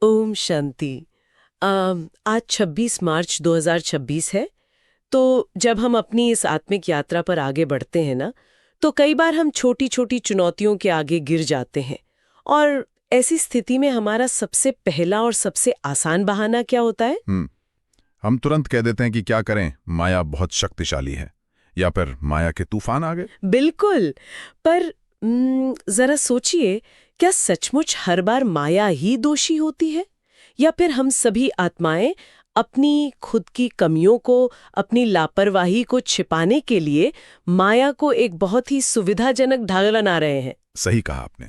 ओम शांति। आज 26 मार्च 2026 है। तो जब हम अपनी इस आत्मिक यात्रा पर आगे बढ़ते हैं ना, तो कई बार हम छोटी छोटी चुनौतियों के आगे गिर जाते हैं। और ऐसी स्थिति में हमारा सबसे पहला और सबसे आसान बहाना क्या होता है? हम तुरंत कह देते हैं कि क्या करें, माया बहुत शक्तिशाली है, या फिर माया के तूफान आ गए। बिल्कुल। पर जरा सोचिए, क्या सचमुच हर बार माया ही दोषी होती है, या फिर हम सभी आत्माएं अपनी खुद की कमियों को, अपनी लापरवाही को छिपाने के लिए माया को एक बहुत ही सुविधाजनक ढाल बना रहे हैं? सही कहा आपने,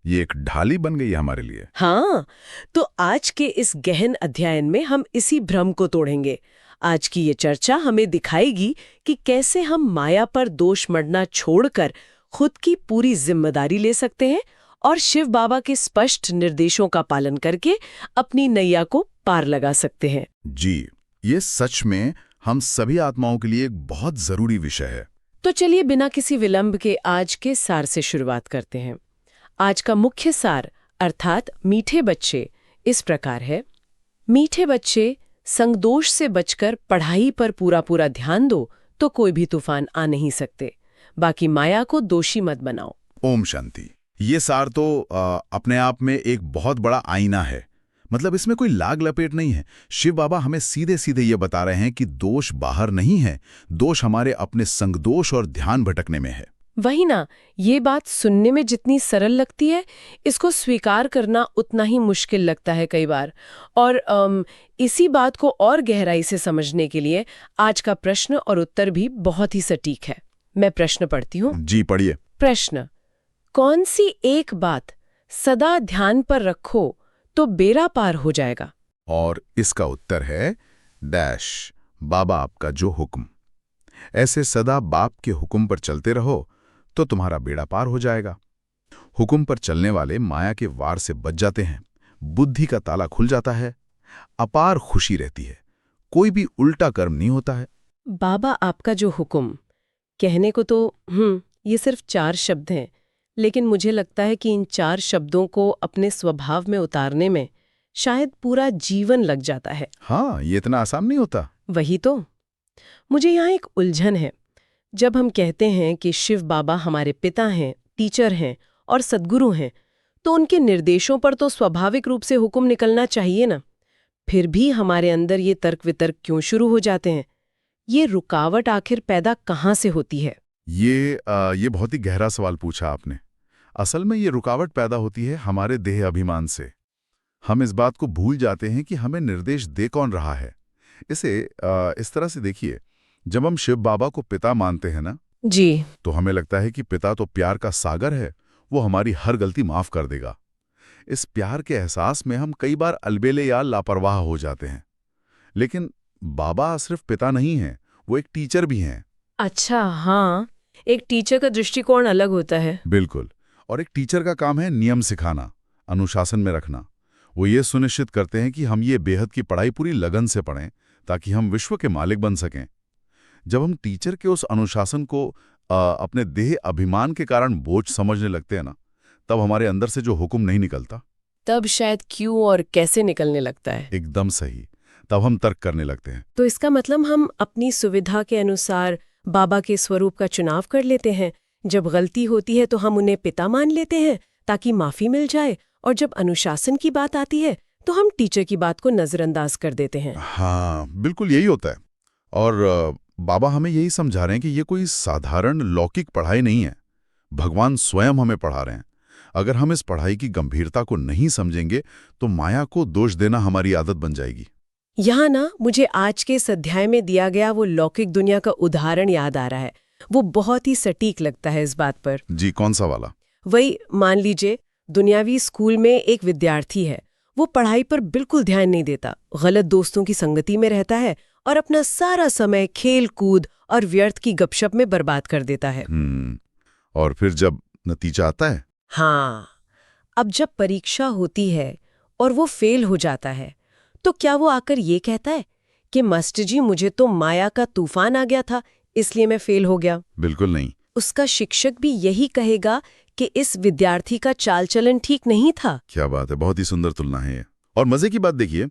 ये एक ढाली बन गई है हमारे लिए। हाँ, तो आज के इस गहन अध्ययन में हम इसी भ्रम को तोड़ेंगे। आज की ये चर्चा हमें दिखाएगी कि कैसे हम माया पर दोष मढ़ना छोड़कर खुद की पूरी जिम्मेदारी ले सकते हैं और शिव बाबा के स्पष्ट निर्देशों का पालन करके अपनी नैया को पार लगा सकते हैं। जी, ये सच में हम सभी आत्माओं के लिए एक बहुत जरूरी विषय है। तो चलिए बिना किसी विलंब के आज के सार से शुरुआत करते हैं। आज का मुख्य सार अर्थात मीठे बच्चे इस प्रकार है। मीठे बच्चे, संगदोष से बचकर पढ़ाई पर पूरा पूरा ध्यान दो तो कोई भी तूफान आ नहीं सकते। बाकी माया को दोषी मत बनाओ। ओम शांति। ये सार तो अपने आप में एक बहुत बड़ा आईना है। मतलब इसमें कोई लाग लपेट नहीं है। शिव बाबा हमें सीधे सीधे ये बता रहे हैं कि दोष बाहर नहीं है, दोष हमारे अपने संगदोष और ध्यान भटकने में है। वही ना, ये बात सुनने में जितनी सरल लगती है, इसको स्वीकार करना उतना ही मुश्किल लगता है कई बार। और इसी बात को और गहराई से समझने के लिए आज का प्रश्न और उत्तर भी बहुत ही सटीक है। मैं प्रश्न पढ़ती हूँ। जी पढ़िए। प्रश्न: कौन सी एक बात सदा ध्यान पर रखो तो बेड़ा पार हो जाएगा? और इसका उत्तर है डैश बाबा आपका जो हुक्म। ऐसे सदा बाप के हुक्म पर चलते रहो तो तुम्हारा बेड़ा पार हो जाएगा। हुक्म पर चलने वाले माया के वार से बच जाते हैं, बुद्धि का ताला खुल जाता है, अपार खुशी रहती है, कोई भी उल्टा कर्म नहीं होता है। बाबा आपका जो हुक्म कहने को तो ये सिर्फ 4 शब्द हैं, लेकिन मुझे लगता है कि इन 4 शब्दों को अपने स्वभाव में उतारने में शायद पूरा जीवन लग जाता है। हाँ, ये इतना आसान नहीं होता। वही तो। मुझे यहाँ एक उलझन है। जब हम कहते हैं कि शिव बाबा हमारे पिता हैं, टीचर हैं और सद्गुरु हैं, तो उनके निर्देशों पर तो स्वाभाविक रूप से हुक्म निकलना चाहिए ना। फिर भी हमारे अंदर ये तर्क वितर्क क्यों शुरू हो जाते हैं? ये रुकावट आखिर पैदा कहाँ से होती है? ये बहुत ही गहरा सवाल पूछा आपने। असल में ये रुकावट पैदा होती है हमारे देह अभिमान से। हम इस बात को भूल जाते हैं कि हमें निर्देश दे कौन रहा है। इसे इस तरह से देखिए, जब हम शिव बाबा को पिता मानते हैं ना जी, तो हमें लगता है कि पिता तो प्यार का सागर है, वो हमारी हर गलती माफ कर देगा। इस प्यार के एहसास में हम कई बार अलबेले या लापरवाह हो जाते हैं। लेकिन बाबा सिर्फ पिता नहीं हैं, वो एक टीचर भी हैं। अच्छा, हाँ, एक टीचर का दृष्टिकोण अलग होता है। बिल्कुल। और एक टीचर का काम है नियम सिखाना, अनुशासन में रखना। वो ये सुनिश्चित करते हैं कि हम ये बेहद की पढ़ाई पूरी लगन से पढ़ें ताकि हम विश्व के मालिक बन सकें। जब हम टीचर के उस अनुशासन को अपने देह अभिमान के कारण बोझ समझने लगते हैं ना, तब हमारे अंदर से जो हुक्म नहीं निकलता, तब शायद क्यों और कैसे निकलने लगता है। एकदम सही, तब हम तर्क करने लगते हैं। तो इसका मतलब हम अपनी सुविधा के अनुसार बाबा के स्वरूप का चुनाव कर लेते हैं। जब गलती होती है तो हम उन्हें पिता मान लेते हैं ताकि माफी मिल जाए, और जब अनुशासन की बात आती है तो हम टीचर की बात को नजरअंदाज कर देते हैं। हाँ, बिल्कुल यही होता है। और बाबा हमें यही समझा रहे हैं कि ये कोई साधारण लौकिक पढ़ाई नहीं है। भगवान स्वयं हमें पढ़ा रहे हैं। अगर हम इस पढ़ाई की गंभीरता को नहीं समझेंगे तो माया को दोष देना हमारी आदत बन जाएगी। यहाँ ना मुझे आज के इस अध्याय में दिया गया वो लौकिक दुनिया का उदाहरण याद आ रहा है। वो बहुत ही सटीक लगता है इस बात पर। जी, कौन सा वाला? वही, मान लीजिए दुनियावी स्कूल में एक विद्यार्थी है। वो पढ़ाई पर बिल्कुल ध्यान नहीं देता, गलत दोस्तों की संगति में रहता है और अपना सारा समय खेल कूद और व्यर्थ की गपशप में बर्बाद कर देता है। और फिर जब नतीजा आता है? हाँ, अब जब परीक्षा होती है और वो फेल हो जाता है, तो क्या वो आकर ये कहता है कि मास्टर जी मुझे तो माया का तूफान आ गया था इसलिए मैं फेल हो गया? बिल्कुल नहीं। उसका शिक्षक भी यही कहेगा कि इस विद्यार्थी का चाल चलन ठीक नहीं था। क्या बात है, बहुत ही सुंदर तुलना है ये। और मजे की बात देखिए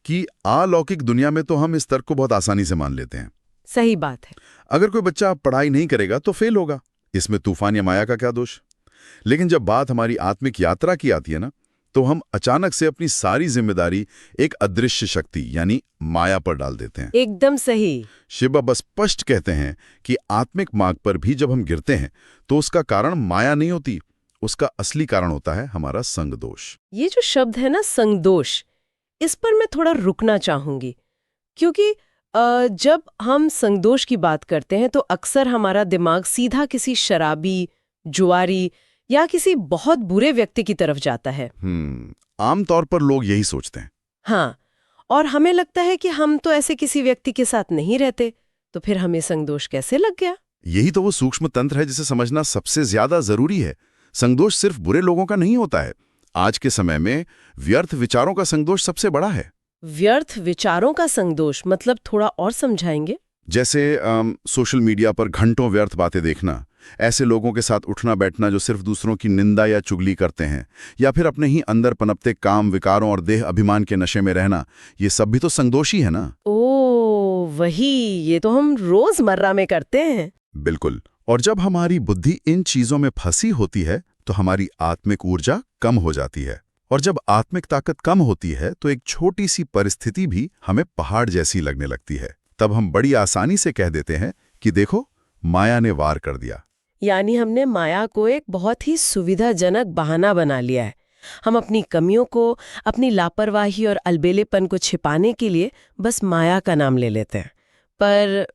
कि अलौकिक दुनिया में तो हम इस तर्क को बहुत आसानी से मान लेते हैं। सही बात है। अगर कोई बच्चा पढ़ाई नहीं करेगा तो फेल होगा, इसमें तूफान या माया का क्या दोष। लेकिन जब बात हमारी आत्मिक यात्रा की आती है ना, तो हम अचानक से अपनी सारी जिम्मेदारी एक अदृश्य शक्ति यानी माया पर डाल देते हैं। एकदम सही। शिव बाबा स्पष्ट कहते हैं कि आत्मिक मार्ग पर भी जब हम गिरते हैं तो उसका कारण माया नहीं होती, उसका असली कारण होता है हमारा संग दोष। ये जो शब्द है ना, संगदोष, इस पर मैं थोड़ा रुकना चाहूंगी, क्योंकि जब हम संगदोष की बात करते हैं तो अक्सर हमारा दिमाग सीधा किसी शराबी, जुआरी या किसी बहुत बुरे व्यक्ति की तरफ जाता है। आमतौर पर लोग यही सोचते हैं। हाँ, और हमें लगता है कि हम तो ऐसे किसी व्यक्ति के साथ नहीं रहते, तो फिर हमें संगदोष कैसे लग गया? यही तो वो सूक्ष्म तंत्र है जिसे समझना सबसे ज्यादा जरूरी है। संगदोष सिर्फ बुरे लोगों का नहीं होता है। आज के समय में व्यर्थ विचारों का संगदोष सबसे बड़ा है। व्यर्थ विचारों का संगदोष मतलब थोड़ा और समझाएंगे? जैसे सोशल मीडिया पर घंटों व्यर्थ बातें देखना, ऐसे लोगों के साथ उठना बैठना जो सिर्फ दूसरों की निंदा या चुगली करते हैं, या फिर अपने ही अंदर पनपते काम विकारों और देह अभिमान के नशे में रहना, ये सब भी तो संगदोषी है ना। ओ वही, ये तो हम रोजमर्रा में करते हैं। बिल्कुल। और जब हमारी बुद्धि इन चीजों में फंसी होती है तो हमारी आत्मिक ऊर्जा कम हो जाती है, और जब आत्मिक ताकत कम होती है तो एक छोटी सी परिस्थिति भी हमें पहाड़ जैसी लगने लगती है। तब हम बड़ी आसानी से कह देते हैं कि देखो, माया ने वार कर दिया। यानी हमने माया को एक बहुत ही सुविधाजनक बहाना बना लिया है। हम अपनी कमियों को, अपनी लापरवाही और अलबेलेपन को छिपाने के लिए बस माया का नाम ले लेते हैं। पर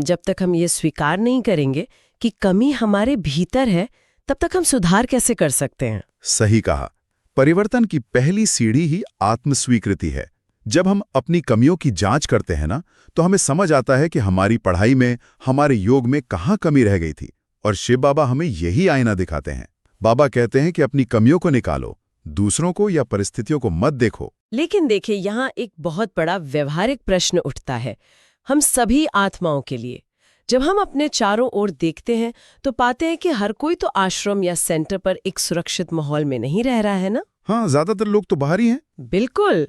जब तक हम ये स्वीकार नहीं करेंगे कि कमी हमारे भीतर है, तब तक हम सुधार कैसे कर सकते हैं? सही कहा। परिवर्तन की पहली सीढ़ी ही आत्मस्वीकृति है। जब हम अपनी कमियों की जांच करते हैं ना, तो हमें समझ आता है कि हमारी पढ़ाई में, हमारे योग में कहाँ कमी रह गई थी। और शिव बाबा हमें यही आईना दिखाते हैं। बाबा कहते हैं कि अपनी कमियों को निकालो, दूसरों को या परिस्थितियों को मत देखो। लेकिन देखिए, यहाँ एक बहुत बड़ा व्यवहारिक प्रश्न उठता है हम सभी आत्माओं के लिए। जब हम अपने चारों ओर देखते हैं तो पाते हैं कि हर कोई तो आश्रम या सेंटर पर एक सुरक्षित माहौल में नहीं रह रहा है ना। हाँ, ज्यादातर लोग तो बाहर ही हैं। बिल्कुल।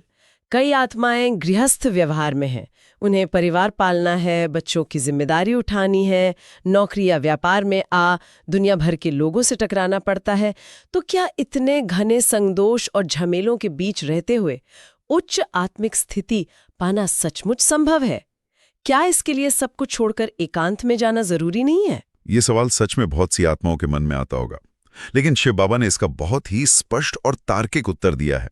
कई आत्माएं गृहस्थ व्यवहार में हैं। उन्हें परिवार पालना है, बच्चों की जिम्मेदारी उठानी है, नौकरी या व्यापार में दुनिया भर के लोगों से टकराना पड़ता है। तो क्या इतने घने संगदोष और झमेलों के बीच रहते हुए उच्च आत्मिक स्थिति पाना सचमुच संभव है? क्या इसके लिए सब कुछ छोड़कर एकांत में जाना जरूरी नहीं है? ये सवाल सच में बहुत सी आत्माओं के मन में आता होगा, लेकिन शिव बाबा ने इसका बहुत ही स्पष्ट और तार्किक उत्तर दिया है।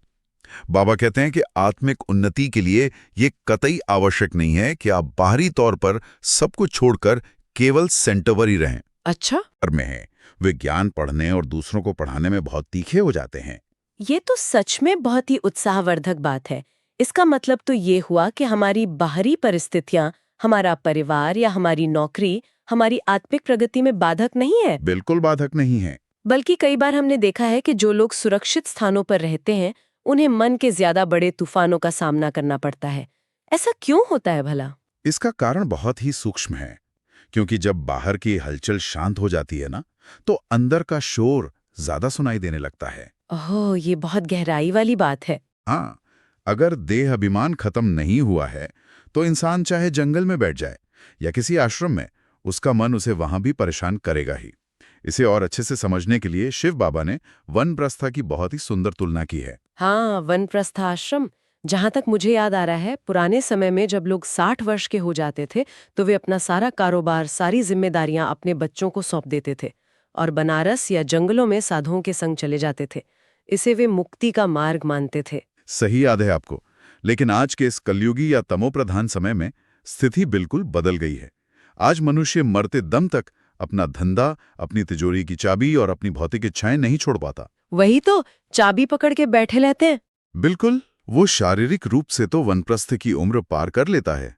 बाबा कहते हैं कि आत्मिक उन्नति के लिए ये कतई आवश्यक नहीं है कि आप बाहरी तौर पर सब कुछ छोड़कर केवल सेंटर ही रहें। अच्छा। में है, वे ज्ञान पढ़ने और दूसरों को पढ़ाने में बहुत तीखे हो जाते हैं। ये तो सच में बहुत ही उत्साहवर्धक बात है। इसका मतलब तो ये हुआ कि हमारी बाहरी परिस्थितियां, हमारा परिवार या हमारी नौकरी हमारी आत्मिक प्रगति में बाधक नहीं है। बिल्कुल बाधक नहीं है। बल्कि कई बार हमने देखा है कि जो लोग सुरक्षित स्थानों पर रहते हैं, उन्हें मन के ज्यादा बड़े तूफानों का सामना करना पड़ता है। ऐसा क्यों होता है भला? इसका कारण बहुत ही सूक्ष्म है, क्योंकि जब बाहर की हलचल शांत हो जाती है ना, तो अंदर का शोर ज्यादा सुनाई देने लगता है। ओह, ये बहुत गहराई वाली बात है। हाँ, अगर देह अभिमान खत्म नहीं हुआ है तो इंसान चाहे जंगल में बैठ जाए या किसी आश्रम में, उसका मन उसे वहां भी परेशान करेगा ही। इसे और अच्छे से समझने के लिए शिव बाबा ने वनप्रस्था की बहुत ही सुंदर तुलना की है। हाँ, वनप्रस्था आश्रम। जहाँ तक मुझे याद आ रहा है, पुराने समय में जब लोग 60 वर्ष के हो जाते थे तो वे अपना सारा कारोबार, सारी जिम्मेदारियां अपने बच्चों को सौंप देते थे और बनारस या जंगलों में साधुओं के संग चले जाते थे। इसे वे मुक्ति का मार्ग मानते थे। सही याद है आपको। लेकिन आज के इस कलयुगी या तमोप्रधान समय में स्थिति बिल्कुल बदल गई है। आज मनुष्य मरते दम तक अपना धंधा, अपनी तिजोरी की चाबी और अपनी भौतिक इच्छाएं नहीं छोड़ पाता। वही तो, चाबी पकड़ के बैठे रहते हैं। बिल्कुल। वो शारीरिक रूप से तो वनप्रस्थ की उम्र पार कर लेता है,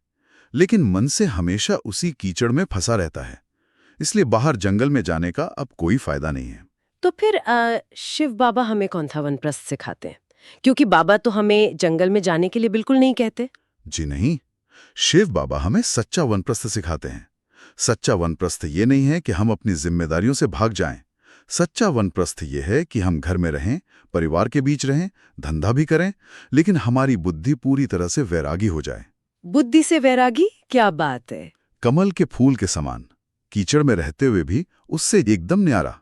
लेकिन मन से हमेशा उसी कीचड़ में फंसा रहता है। इसलिए बाहर जंगल में जाने का अब कोई फायदा नहीं है। तो फिर शिव बाबा हमें कौन सा वनप्रस्थ सिखाते हैं? क्योंकि बाबा तो हमें जंगल में जाने के लिए बिल्कुल नहीं कहते। जी नहीं, शिव बाबा हमें सच्चा वनप्रस्थ सिखाते हैं। सच्चा वनप्रस्थ ये नहीं है कि हम अपनी जिम्मेदारियों से भाग जाएं। सच्चा वनप्रस्थ ये है कि हम घर में रहें, परिवार के बीच रहें, धंधा भी करें, लेकिन हमारी बुद्धि पूरी तरह से वैरागी हो जाए। बुद्धि से वैरागी, क्या बात है। कमल के फूल के समान, कीचड़ में रहते हुए भी उससे एकदम न्यारा।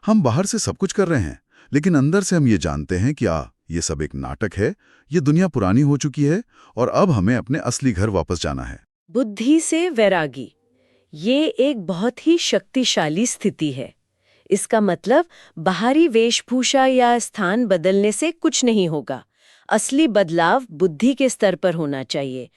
हम बाहर से सब कुछ कर रहे हैं, लेकिन अंदर से हम ये जानते हैं कि ये सब एक नाटक है, ये दुनिया पुरानी हो चुकी है और अब हमें अपने असली घर वापस जाना है। बुद्धि से वैरागी, ये एक बहुत ही शक्तिशाली स्थिति है। इसका मतलब बाहरी वेशभूषा या स्थान बदलने से कुछ नहीं होगा। असली बदलाव बुद्धि के स्तर पर होना चाहिए।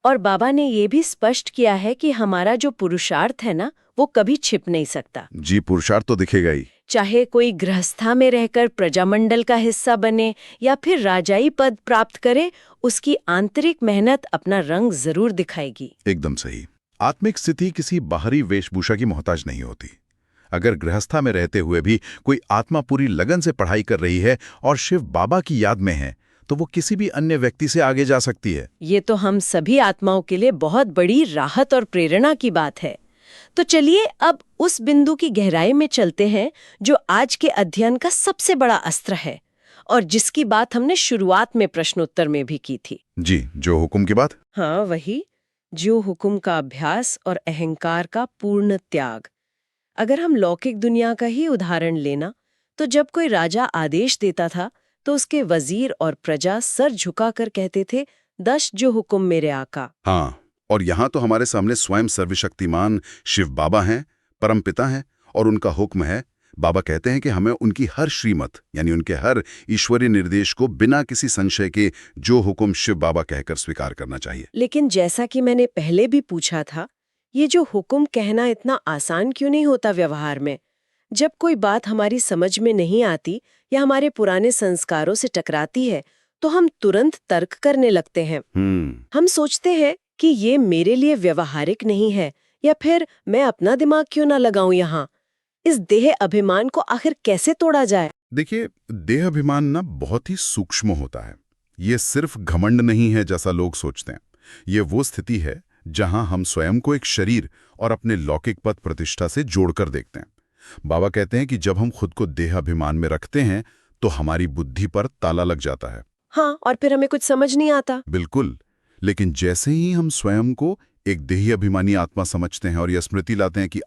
और बाबा ने ये भी स्पष्ट किया है कि हमारा जो पुरुषार्थ है ना, वो कभी छिप नहीं सकता। जी, पुरुषार्थ तो दिखेगा ही। चाहे कोई गृहस्था में रहकर प्रजामंडल का हिस्सा बने या फिर राजाई पद प्राप्त करे, उसकी आंतरिक मेहनत अपना रंग जरूर दिखाएगी। एकदम सही। आत्मिक स्थिति किसी बाहरी वेशभूषा की मोहताज नहीं होती। अगर गृहस्था में रहते हुए भी कोई आत्मा पूरी लगन से पढ़ाई कर रही है और शिव बाबा की याद में है, तो वो किसी भी अन्य व्यक्ति से आगे जा सकती है। ये तो हम सभी आत्माओं के लिए बहुत बड़ी राहत और प्रेरणा की बात है। तो चलिए अब उस बिंदु की गहराई में चलते हैं जो आज के अध्ययन का सबसे बड़ा अस्त्र है और जिसकी बात हमने शुरुआत में प्रश्नोत्तर में भी की थी। जी, जो हुक्म की बात। हाँ, वही, जो हुक्म का अभ्यास और अहंकार का पूर्ण त्याग। अगर हम लौकिक दुनिया का ही उदाहरण लेना, तो जब कोई राजा आदेश देता था तो उसके वजीर और प्रजा सर झुकाकर कहते थे, दश जो हुक्म मेरे आका। हाँ, और यहाँ तो हमारे सामने स्वयं सर्वशक्तिमान शिव बाबा हैं, परमपिता हैं, और उनका हुक्म है। बाबा कहते हैं कि हमें उनकी हर श्रीमत यानी उनके हर ईश्वरीय निर्देश को बिना किसी संशय के जो हुक्म शिव बाबा कहकर स्वीकार करना चाहिए। लेकिन जैसा कि मैंने पहले भी पूछा था, ये जो हुक्म कहना इतना आसान क्यों नहीं होता व्यवहार में? जब कोई बात हमारी समझ में नहीं आती या हमारे पुराने संस्कारों से टकराती है, तो हम तुरंत तर्क करने लगते हैं। हम सोचते हैं कि ये मेरे लिए व्यवहारिक नहीं है, या फिर मैं अपना दिमाग क्यों ना लगाऊं यहाँ। इस देह अभिमान को आखिर कैसे तोड़ा जाए? देखिए, देह अभिमान ना बहुत ही सूक्ष्म होता है। ये सिर्फ घमंड नहीं है जैसा लोग सोचते हैं। ये वो स्थिति है जहां हम स्वयं को एक शरीर और अपने लौकिक पद प्रतिष्ठा से जोड़कर देखते हैं। बाबा कहते हैं कि जब हम खुद को देह अभिमान में रखते हैं तो हमारी बुद्धि पर ताला लग जाता है। हाँ, और फिर हमें कुछ समझ नहीं आता। बिल्कुल, लेकिन जैसे ही हम स्वयं को एक देही अभिमानी आत्मा समझते हैं और यह स्मृति लाते हैं कि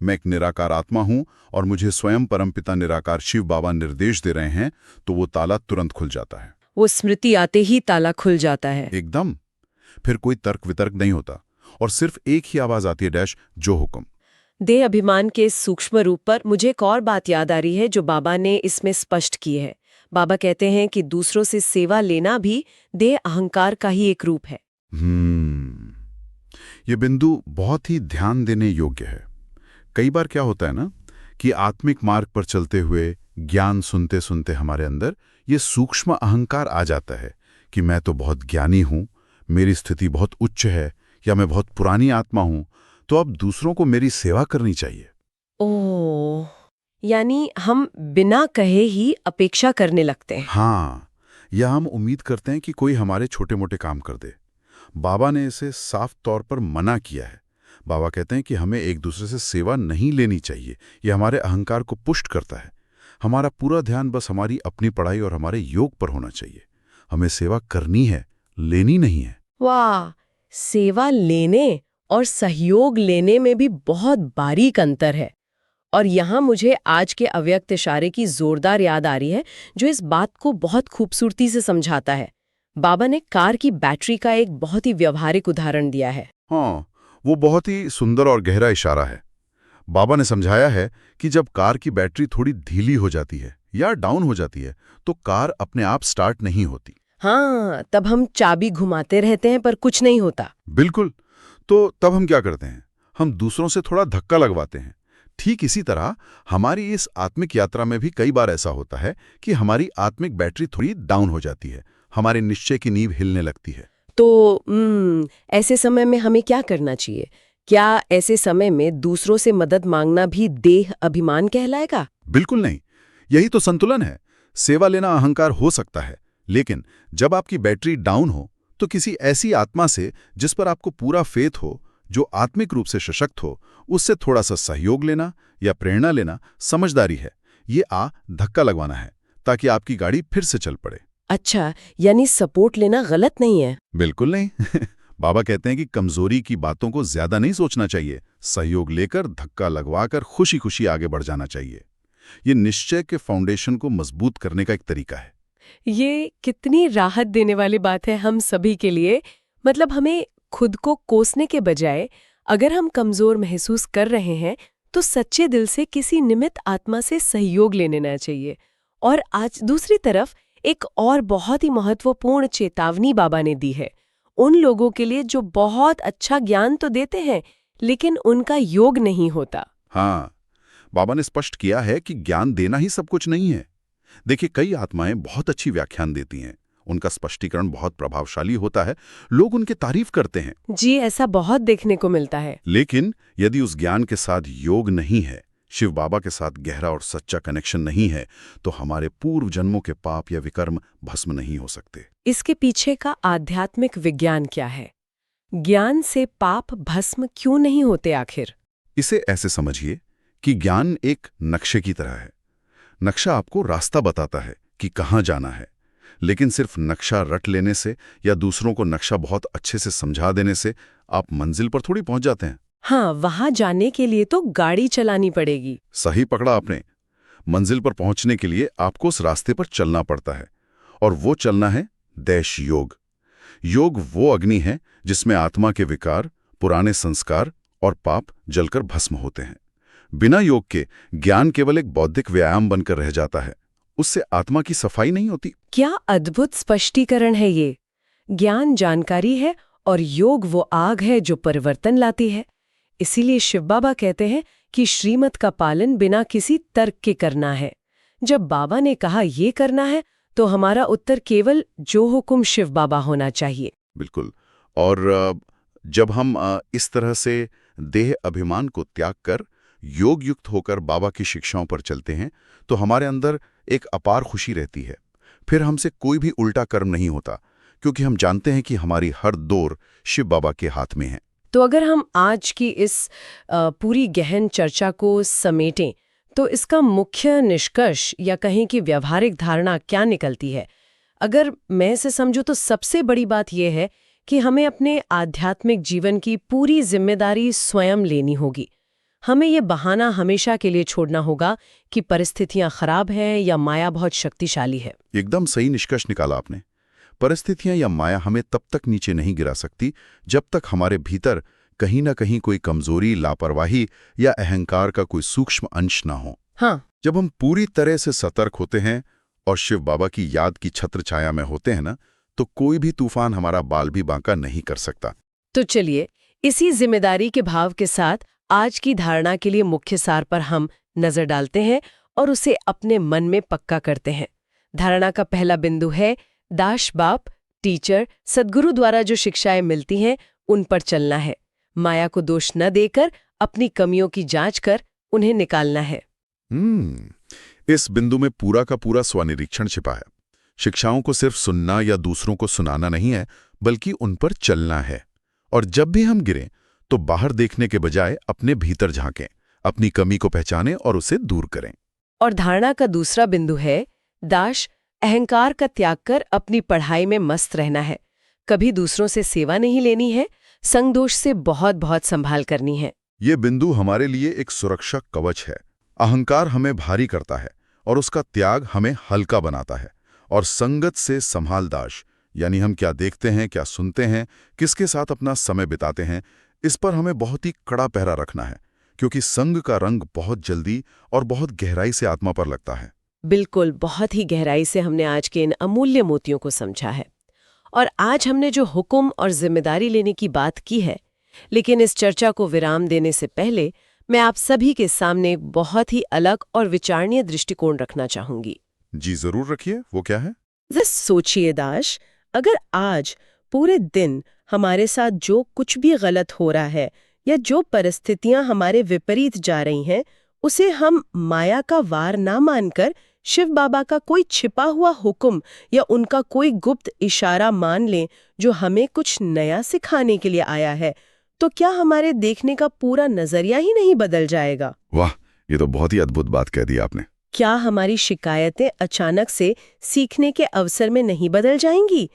मैं एक निराकार आत्मा हूं और मुझे स्वयं परमपिता निराकार शिव बाबा निर्देश दे रहे हैं, तो वो ताला तुरंत खुल जाता है। वो स्मृति आते ही ताला खुल जाता है। एकदम। फिर कोई तर्क वितर्क नहीं होता और सिर्फ एक ही आवाज आती है, डैश जो हुक्म। देह अभिमान के इस सूक्ष्म रूप पर मुझे एक और बात याद आ रही है जो बाबा ने इसमें स्पष्ट की है। बाबा कहते हैं कि दूसरों से सेवा लेना भी देह अहंकार का ही एक रूप है। ये बिंदु बहुत ही ध्यान देने योग्य है। कई बार क्या होता है ना कि आत्मिक मार्ग पर चलते हुए ज्ञान सुनते सुनते हमारे अंदर ये सूक्ष्म अहंकार आ जाता है कि मैं तो बहुत ज्ञानी हूं, मेरी स्थिति बहुत उच्च है, या मैं बहुत पुरानी आत्मा हूं, तो अब दूसरों को मेरी सेवा करनी चाहिए। ओह, यानी हम बिना कहे ही अपेक्षा करने लगते हैं। हाँ, या हम उम्मीद करते हैं कि कोई हमारे छोटे मोटे काम कर दे। बाबा ने इसे साफ तौर पर मना किया है। बाबा कहते हैं कि हमें एक दूसरे से सेवा नहीं लेनी चाहिए। यह हमारे अहंकार को पुष्ट करता है। हमारा पूरा ध्यान बस हमारी अपनी पढ़ाई और हमारे योग पर होना चाहिए। हमें सेवा करनी है, लेनी नहीं है। वाह, सेवा लेने और सहयोग लेने में भी बहुत बारीक अंतर है। और यहाँ मुझे आज के अव्यक्त इशारे की जोरदार याद आ रही है जो इस बात को बहुत खूबसूरती से समझाता है। बाबा ने कार की बैटरी का एक बहुत ही व्यवहारिक उदाहरण दिया है। हाँ, वो बहुत ही सुंदर और गहरा इशारा है। बाबा ने समझाया है कि जब कार की बैटरी थोड़ी ढीली हो जाती है या डाउन हो जाती है तो कार अपने आप स्टार्ट नहीं होती। हाँ, तब हम चाबी घुमाते रहते हैं पर कुछ नहीं होता। बिल्कुल। तो तब हम क्या करते हैं? हम दूसरों से थोड़ा धक्का लगवाते हैं। ठीक इसी तरह हमारी इस आत्मिक यात्रा में भी कई बार ऐसा होता है कि हमारी आत्मिक बैटरी थोड़ी डाउन हो जाती है, हमारे निश्चय की नींव हिलने लगती है। तो ऐसे समय में हमें क्या करना चाहिए? क्या ऐसे समय में दूसरों से मदद मांगना भी देह अभिमान कहलाएगा? बिल्कुल नहीं। यही तो संतुलन है। सेवा लेना अहंकार हो सकता है, लेकिन जब आपकी बैटरी डाउन हो तो किसी ऐसी आत्मा से जिस पर आपको पूरा फेथ हो जो आत्मिक रूप से सशक्त हो, उससे थोड़ा सा सहयोग लेना या प्रेरणा लेना समझदारी है। ये धक्का लगवाना है ताकि आपकी गाड़ी फिर से चल पड़े। अच्छा, यानी सपोर्ट लेना गलत नहीं है? बिल्कुल नहीं। बाबा कहते हैं कि कमजोरी की बातों को ज्यादा नहीं सोचना चाहिए, सहयोग लेकर धक्का लगवाकर खुशी खुशी आगे बढ़ जाना चाहिए। ये निश्चय के फाउंडेशन को मजबूत करने का एक तरीका है। ये कितनी राहत देने वाली बात है हम सभी के लिए। मतलब हमें खुद को कोसने के बजाय अगर हम कमजोर महसूस कर रहे हैं तो सच्चे दिल से किसी निमित्त आत्मा से सहयोग ले लेना चाहिए। और आज दूसरी तरफ एक और बहुत ही महत्वपूर्ण चेतावनी बाबा ने दी है उन लोगों के लिए जो बहुत अच्छा ज्ञान तो देते हैं लेकिन उनका योग नहीं होता। हाँ, बाबा ने स्पष्ट किया है कि ज्ञान देना ही सब कुछ नहीं है। देखिए, कई आत्माएं बहुत अच्छी व्याख्यान देती हैं, उनका स्पष्टीकरण बहुत प्रभावशाली होता है, लोग उनकी तारीफ करते हैं। जी, ऐसा बहुत देखने को मिलता है। लेकिन यदि उस ज्ञान के साथ योग नहीं है, शिव बाबा के साथ गहरा और सच्चा कनेक्शन नहीं है, तो हमारे पूर्व जन्मों के पाप या विकर्म भस्म नहीं हो सकते। इसके पीछे का आध्यात्मिक विज्ञान क्या है? ज्ञान से पाप भस्म क्यों नहीं होते आखिर? इसे ऐसे समझिए कि ज्ञान एक नक्शे की तरह है। नक्शा आपको रास्ता बताता है कि कहाँ जाना है, लेकिन सिर्फ नक्शा रट लेने से या दूसरों को नक्शा बहुत अच्छे से समझा देने से आप मंजिल पर थोड़ी पहुंच जाते हैं। हाँ, वहां जाने के लिए तो गाड़ी चलानी पड़ेगी। सही पकड़ा आपने। मंजिल पर पहुंचने के लिए आपको उस रास्ते पर चलना पड़ता है, और वो चलना है दैश योग। योग वो अग्नि है जिसमें आत्मा के विकार, पुराने संस्कार और पाप जलकर भस्म होते हैं। बिना योग के ज्ञान केवल एक बौद्धिक व्यायाम बनकर रह जाता है, उससे आत्मा की सफाई नहीं होती। क्या अद्भुत स्पष्टीकरण है ये। ज्ञान जानकारी है और योग वो आग है जो परिवर्तन लाती है। इसीलिए शिव बाबा कहते हैं कि श्रीमत का पालन बिना किसी तर्क के करना है। जब बाबा ने कहा ये करना है तो हमारा उत्तर केवल जो हुक्म शिव बाबा होना चाहिए। बिल्कुल। और जब हम इस तरह से देह अभिमान को त्याग कर योग युक्त होकर बाबा की शिक्षाओं पर चलते हैं तो हमारे अंदर एक अपार खुशी रहती है। फिर हमसे कोई भी उल्टा कर्म नहीं होता, क्योंकि हम जानते हैं कि हमारी हर दौर शिव बाबा के हाथ में है। तो अगर हम आज की इस पूरी गहन चर्चा को समेटें तो इसका मुख्य निष्कर्ष या कहें कि व्यावहारिक धारणा क्या निकलती है? अगर मैं इसे समझूं तो सबसे बड़ी बात यह है कि हमें अपने आध्यात्मिक जीवन की पूरी जिम्मेदारी स्वयं लेनी होगी। हमें ये बहाना हमेशा के लिए छोड़ना होगा कि परिस्थितियां खराब हैं या माया बहुत शक्तिशाली है। एकदम सही निष्कर्ष निकाला आपने। परिस्थितियां या माया हमें तब तक नीचे नहीं गिरा सकती जब तक हमारे भीतर कहीं ना कहीं कोई कमजोरी, लापरवाही या अहंकार का कोई सूक्ष्म अंश ना हो। हाँ, जब हम पूरी तरह से सतर्क होते हैं और शिव बाबा की याद की छत्र छाया में होते हैं ना, तो कोई भी तूफान हमारा बाल भी बांका नहीं कर सकता। तो चलिए इसी जिम्मेदारी के भाव के साथ आज की धारणा के लिए मुख्य सार पर हम नजर डालते हैं और उसे अपने मन में पक्का करते हैं। धारणा का पहला बिंदु है दाश बाप, टीचर, सद्गुरु द्वारा जो शिक्षाएं मिलती हैं उन पर चलना है। माया को दोष न देकर अपनी कमियों की जांच कर उन्हें निकालना है। इस बिंदु में पूरा का पूरा स्वनिरीक्षण छिपा है। शिक्षाओं को सिर्फ सुनना या दूसरों को सुनाना नहीं है, बल्कि उन पर चलना है। और जब भी हम गिरें तो बाहर देखने के बजाय अपने भीतर झांकें, अपनी कमी को पहचानें और उसे दूर करें। और धारणा का दूसरा बिंदु है दाश, अहंकार का त्याग कर अपनी पढ़ाई में मस्त रहना है। कभी दूसरों से सेवा नहीं लेनी है, संग दोष से बहुत बहुत संभाल करनी है। ये बिंदु हमारे लिए एक सुरक्षा कवच है। अहंकार हमें भारी करता है और उसका त्याग हमें हल्का बनाता है। और संगत से संभाल दाश, यानी हम क्या देखते हैं, क्या सुनते हैं, किसके साथ अपना समय बिताते हैं, इस पर हमें बहुत ही कड़ा पहरा रखना है, क्योंकि संग का रंग बहुत जल्दी और बहुत गहराई से आत्मा पर लगता है। बिल्कुल, बहुत ही गहराई से हमने आज के इन अमूल्य मोतियों को समझा है। और आज हमने जो हुक्म और जिम्मेदारी लेने की बात की है, लेकिन इस चर्चा को विराम देने से पहले मैं आप सभी के सामने एक बहुत ही अलग और विचारणीय दृष्टिकोण रखना चाहूंगी। जी जरूर रखिए। वो क्या है? जरा सोचिए दाश, अगर आज पूरे दिन हमारे साथ जो कुछ भी गलत हो रहा है या जो परिस्थितियां हमारे विपरीत जा रही हैं, उसे हम माया का वार ना मानकर शिव बाबा का कोई छिपा हुआ हुक्म या उनका कोई गुप्त इशारा मान लें जो हमें कुछ नया सिखाने के लिए आया है, तो क्या हमारे देखने का पूरा नजरिया ही नहीं बदल जाएगा? वाह, ये तो बहुत ही अद्भुत बात कह दी आपने। क्या हमारी शिकायतें अचानक से सीखने के अवसर में नहीं बदल जाएंगी?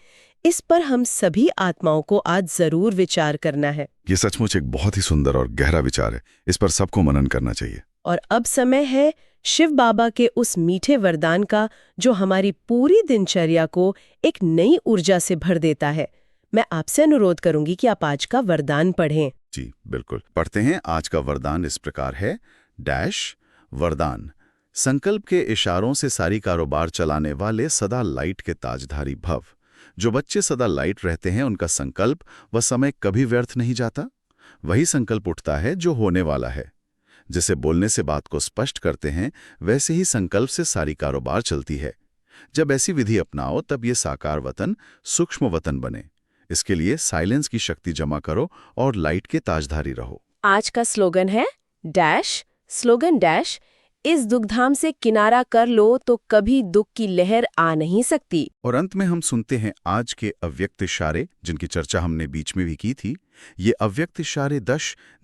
इस पर हम सभी आत्माओं को आज जरूर विचार करना है। ये सचमुच एक बहुत ही सुंदर और गहरा विचार है। इस पर सबको मनन करना चाहिए। और अब समय है शिव बाबा के उस मीठे वरदान का, जो हमारी पूरी दिनचर्या को एक नई ऊर्जा से भर देता है। मैं आपसे अनुरोध करूंगी कि आप आज का वरदान पढ़ें। जी बिल्कुल, पढ़ते हैं। आज का वरदान इस प्रकार है वरदान, संकल्प के इशारों से सारी कारोबार चलाने वाले सदा लाइट के ताजधारी भव। जो बच्चे सदा लाइट रहते हैं, उनका संकल्प व समय कभी व्यर्थ नहीं जाता। वही संकल्प उठता है जो होने वाला है। जैसे बोलने से बात को स्पष्ट करते हैं, वैसे ही संकल्प से सारी कारोबार चलती है। जब ऐसी विधि अपनाओ, तब ये साकार वतन सूक्ष्म वतन बने। इसके लिए साइलेंस की शक्ति जमा करो और लाइट के ताजधारी रहो। आज का स्लोगन है स्लोगन इस दुखधाम से किनारा कर लो तो कभी दुख की लहर आ नहीं सकती। और अंत में हम सुनते हैं आज के अव्यक्त इशारे, जिनकी चर्चा हमने बीच में भी की थी। ये अव्यक्त इशारे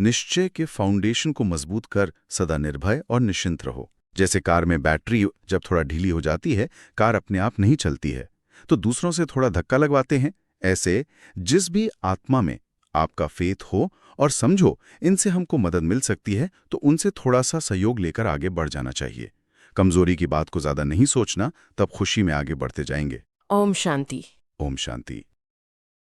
निश्चय के फाउंडेशन को मजबूत कर सदा निर्भय और निश्चिंत रहो। जैसे कार में बैटरी जब थोड़ा ढीली हो जाती है, कार अपने आप नहीं चलती है, तो दूसरों से थोड़ा धक्का लगवाते हैं। ऐसे जिस भी आत्मा में आपका फेथ हो और समझो इनसे हमको मदद मिल सकती है, तो उनसे थोड़ा सा सहयोग लेकर आगे बढ़ जाना चाहिए। कमजोरी की बात को ज्यादा नहीं सोचना, तब खुशी में आगे बढ़ते जाएंगे। ओम शांति। ओम शांति।